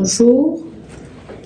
Bonjour,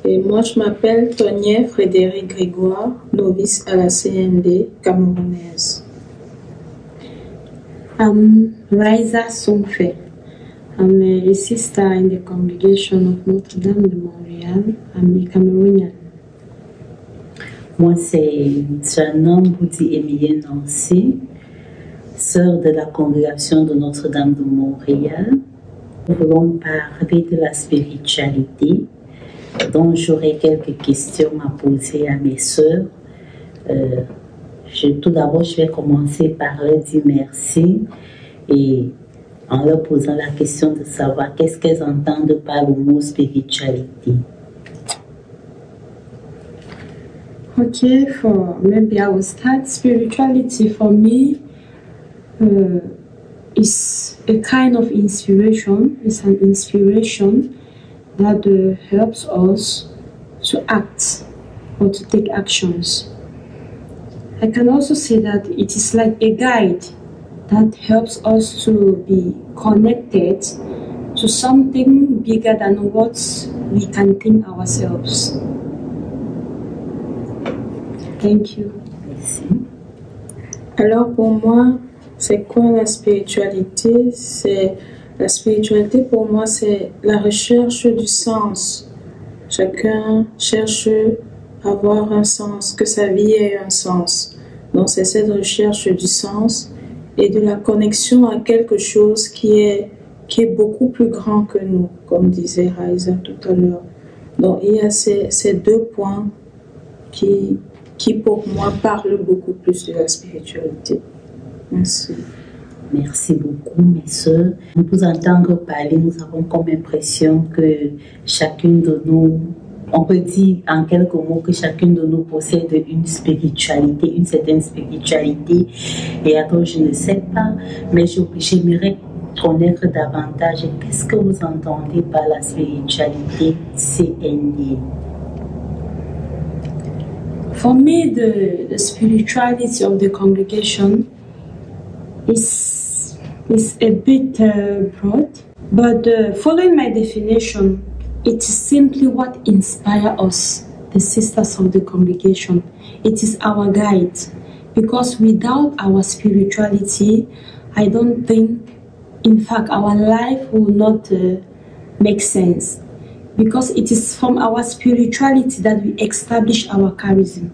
et moi je m'appelle Tonia Frédéric Grégoire, novice à la CND camerounaise. Raisa Songfe. I'm a sister in the congregation of Notre Dame de Montréal. I'm a Cameroonian. Moi, c'est Janan Boudi Émilien Nancy, sœur de la congrégation de Notre-Dame de Montréal. Nous voulons parler de la spiritualité, donc j'aurai quelques questions à poser à mes sœurs. Tout d'abord, je vais commencer par leur dire merci et en leur posant la question de savoir qu'est-ce qu'elles entendent par le mot spiritualité. Okay, maybe I will start. Spirituality for me is a kind of inspiration. It's an inspiration that helps us to act or to take actions. I can also say that it is like a guide that helps us to be connected to something bigger than what we can think ourselves. Thank you. Merci. Alors pour moi, c'est quoi la spiritualité? La spiritualité pour moi, c'est la recherche du sens. Chacun cherche à avoir un sens, que sa vie ait un sens. Donc c'est cette recherche du sens et de la connexion à quelque chose qui est beaucoup plus grand que nous, comme disait Raisa tout à l'heure. Donc il y a ces deux points qui pour moi parlent beaucoup plus de la spiritualité. Merci. Merci beaucoup, mes sœurs. En vous entendre parler, nous avons comme impression que chacune de nous, on peut dire en quelques mots que chacune de nous possède une spiritualité, une certaine spiritualité. Et alors, je ne sais pas, mais j'aimerais connaître davantage qu'est-ce que vous entendez par la spiritualité CND. For me, the spirituality of the congregation is a bit broad, but following my definition, it is simply what inspires us, the sisters of the congregation. It is our guide, because without our spirituality, I don't think, in fact, our life will not make sense. Because it is from our spirituality that we establish our charism.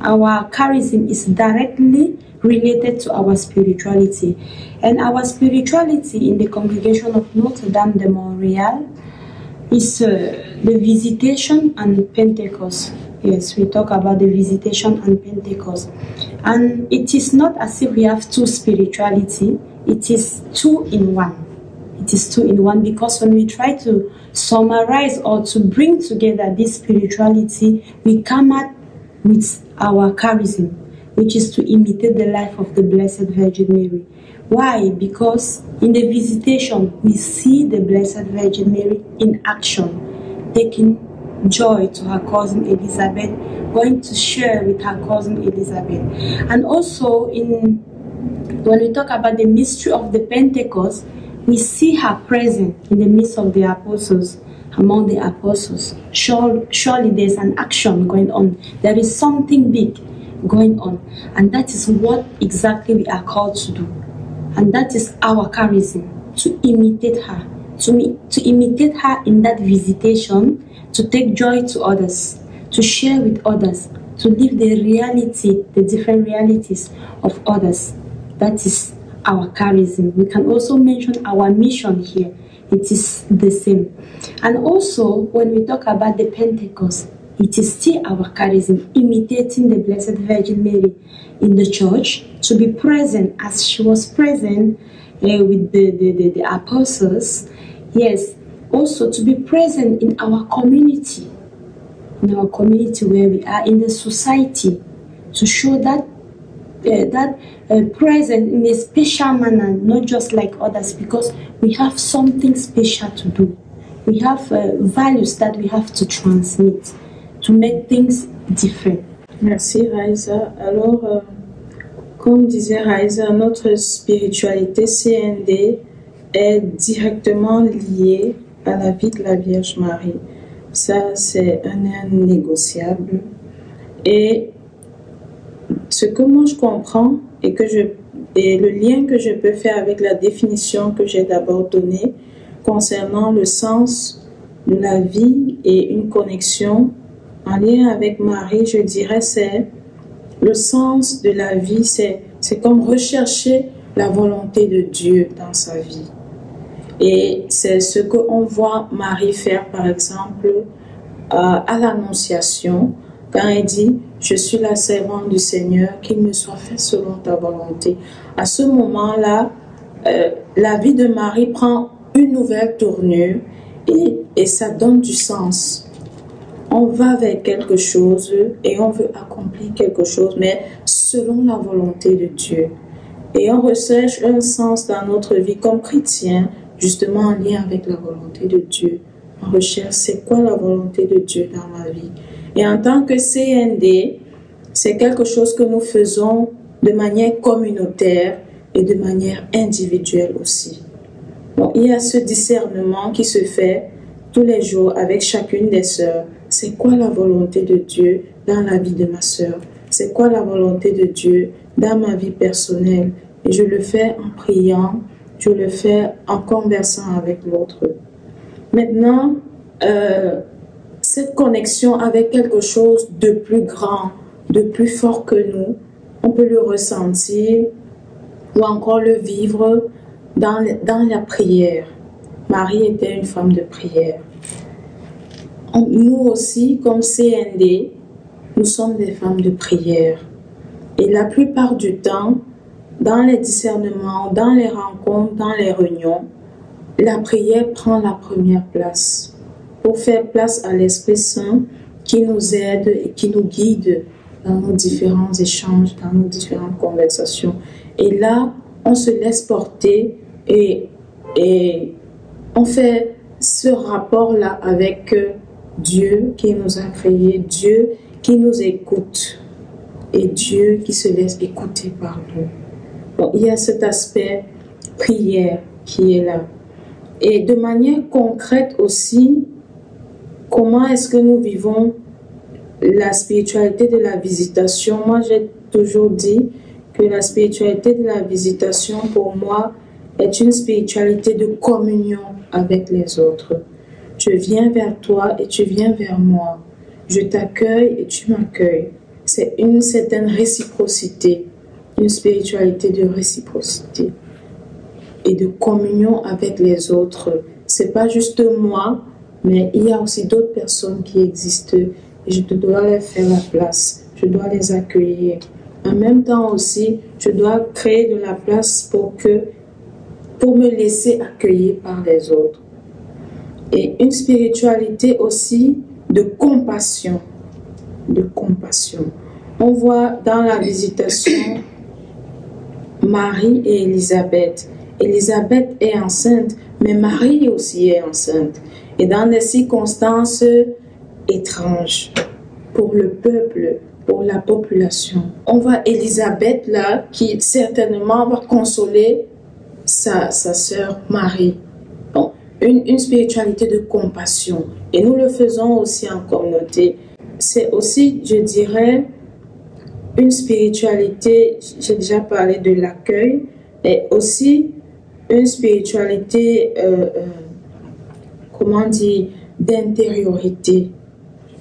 Our charism is directly related to our spirituality. And our spirituality in the congregation of Notre Dame de Montréal is the visitation and Pentecost. Yes, we talk about the visitation and Pentecost. And it is not as if we have two spirituality, it is two in one. It is two in one, because when we try to summarize or to bring together this spirituality, we come up with our charism, which is to imitate the life of the Blessed Virgin Mary. Why? Because in the visitation, we see the Blessed Virgin Mary in action, taking joy to her cousin Elizabeth, going to share with her cousin Elizabeth. And also, when we talk about the mystery of the Pentecost, we see her present in the midst of the apostles, among the apostles. Surely there's an action going on. There is something big going on. And that is what exactly we are called to do. And that is our charism, to imitate her. To imitate her in that visitation, to take joy to others, to share with others, to live the reality, the different realities of others. That is our charism. We can also mention our mission here. It is the same. And also, when we talk about the Pentecost, it is still our charism, imitating the Blessed Virgin Mary in the church, to be present as she was present with the apostles. Yes, also to be present in our community where we are, in the society, to show that present in a special manner, not just like others, because we have something special to do. We have values that we have to transmit to make things different. Merci Raisa. Alors, comme disait Raisa, notre spiritualité CND est directement liée à la vie de la Vierge Marie. Ça, c'est un indénégociable. Et ce que moi je comprends et le lien que je peux faire avec la définition que j'ai d'abord donnée concernant le sens de la vie et une connexion en lien avec Marie, je dirais c'est le sens de la vie, c'est comme rechercher la volonté de Dieu dans sa vie. Et c'est ce qu'on voit Marie faire, par exemple, à l'Annonciation, quand elle dit « Je suis la servante du Seigneur, qu'il me soit fait selon ta volonté ». À ce moment-là, la vie de Marie prend une nouvelle tournure et ça donne du sens. On va vers quelque chose et on veut accomplir quelque chose, mais selon la volonté de Dieu. Et on recherche un sens dans notre vie comme chrétien, justement en lien avec la volonté de Dieu. On recherche c'est quoi la volonté de Dieu dans ma vie. Et en tant que CND, c'est quelque chose que nous faisons de manière communautaire et de manière individuelle aussi. Bon, il y a ce discernement qui se fait tous les jours avec chacune des sœurs. C'est quoi la volonté de Dieu dans la vie de ma sœur? C'est quoi la volonté de Dieu dans ma vie personnelle? Et je le fais en priant, je le fais en conversant avec l'autre. Maintenant, cette connexion avec quelque chose de plus grand, de plus fort que nous, on peut le ressentir ou encore le vivre dans la prière. Marie était une femme de prière. Nous aussi, comme CND, nous sommes des femmes de prière. Et la plupart du temps, dans les discernements, dans les rencontres, dans les réunions, la prière prend la première place pour faire place à l'Esprit Saint qui nous aide et qui nous guide dans nos différents échanges, dans nos différentes conversations. Et là, on se laisse porter et on fait ce rapport-là avec Dieu qui nous a créés, Dieu qui nous écoute et Dieu qui se laisse écouter par nous. Bon, il y a cet aspect prière qui est là. Et de manière concrète aussi, comment est-ce que nous vivons la spiritualité de la visitation? Moi, j'ai toujours dit que la spiritualité de la visitation, pour moi, est une spiritualité de communion avec les autres. Je viens vers toi et tu viens vers moi. Je t'accueille et tu m'accueilles. C'est une certaine réciprocité, une spiritualité de réciprocité et de communion avec les autres. C'est pas juste moi, mais il y a aussi d'autres personnes qui existent et je dois leur faire la place. Je dois les accueillir. En même temps aussi, je dois créer de la place pour me laisser accueillir par les autres. Et une spiritualité aussi de compassion. De compassion. On voit dans la visitation Marie et Élisabeth. Élisabeth est enceinte, mais Marie aussi est enceinte. Et dans des circonstances étranges pour le peuple, pour la population. On voit Élisabeth là, qui certainement va consoler sa sœur Marie. Bon, une spiritualité de compassion. Et nous le faisons aussi en communauté. C'est aussi, je dirais, une spiritualité, j'ai déjà parlé de l'accueil, et aussi une spiritualité, comment dire, d'intériorité.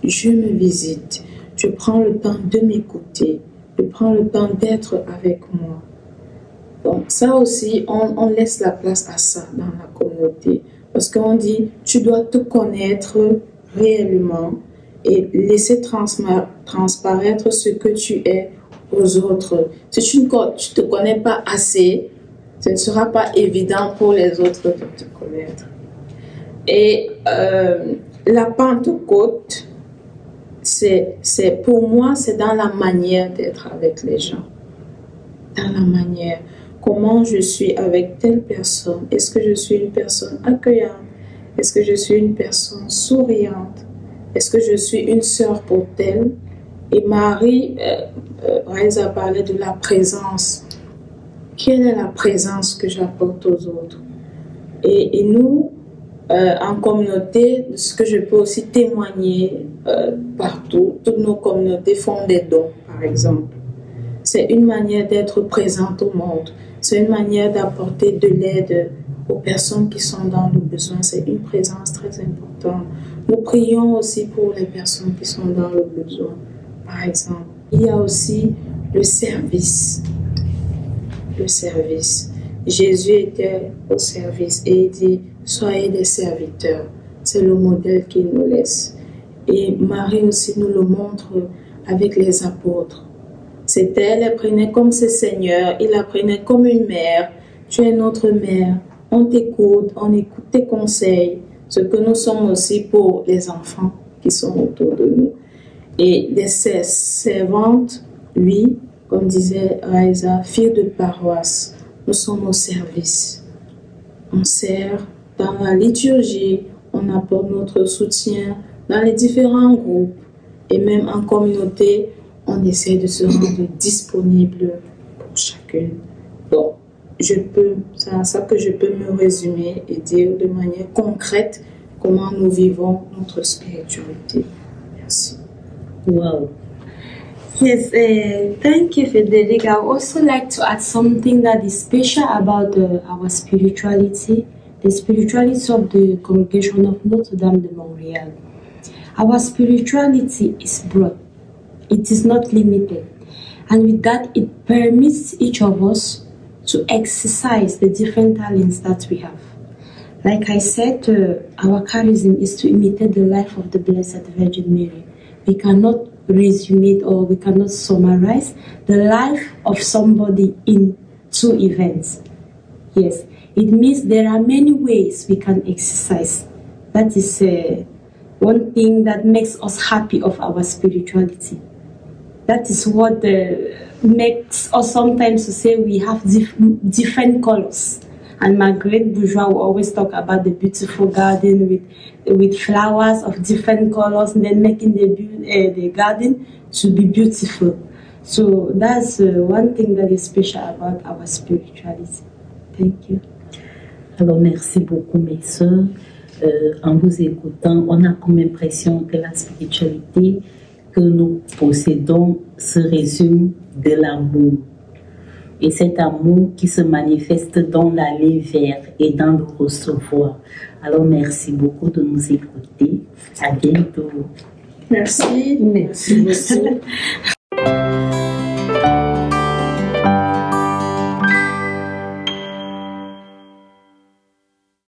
Je me visite, je prends le temps de m'écouter, je prends le temps d'être avec moi. Donc ça aussi, on laisse la place à ça dans la communauté. Parce qu'on dit, tu dois te connaître réellement et laisser transparaître ce que tu es aux autres. Si tu ne te connais pas assez, ce ne sera pas évident pour les autres de te connaître. Et la Pentecôte, pour moi, c'est dans la manière d'être avec les gens. Dans la manière. Comment je suis avec telle personne? Est-ce que je suis une personne accueillante? Est-ce que je suis une personne souriante? Est-ce que je suis une sœur pour telle? Et Marie, elle a parlé de la présence. Quelle est la présence que j'apporte aux autres? Et nous, en communauté, ce que je peux aussi témoigner partout. Toutes nos communautés font des dons, par exemple. C'est une manière d'être présente au monde. C'est une manière d'apporter de l'aide aux personnes qui sont dans le besoin. C'est une présence très importante. Nous prions aussi pour les personnes qui sont dans le besoin, par exemple. Il y a aussi le service. Le service. Jésus était au service et il dit, soyez des serviteurs. C'est le modèle qu'il nous laisse. Et Marie aussi nous le montre avec les apôtres. C'était, elle les prenait comme ses seigneurs, il la prenait comme une mère. Tu es notre mère, on t'écoute, on écoute tes conseils, ce que nous sommes aussi pour les enfants qui sont autour de nous. Et des servantes, oui, comme disait Raïsa, filles de paroisse, nous sommes au service. On sert dans la liturgie, on apporte notre soutien dans les différents groupes et même en communauté, on essaie de se rendre disponible pour chacune. Bon, c'est ça que je peux me résumer et dire de manière concrète comment nous vivons notre spiritualité. Merci. Wow. Yes, thank you, Frederic. I would also like to add something that is special about our spirituality, the spirituality of the congregation of Notre Dame de Montréal. Our spirituality is broad. It is not limited. And with that, it permits each of us to exercise the different talents that we have. Like I said, our charism is to imitate the life of the Blessed Virgin Mary. We cannot resume it or we cannot summarize the life of somebody in 2 events. Yes, it means there are many ways we can exercise. That is one thing that makes us happy of our spirituality. That is what makes us sometimes to say we have different colors. And Marguerite Bourgeois will always talk about the beautiful garden with flowers of different colors and then making the garden to be beautiful. So that's one thing that is special about our spirituality. Thank you. Alors merci beaucoup mes sœurs. En vous écoutant, on a comme impression que la spiritualité que nous possédons se résume de l'amour. Et cet amour qui se manifeste dans l'aller vers et dans le recevoir. Alors merci beaucoup de nous écouter. À bientôt. Merci. Merci.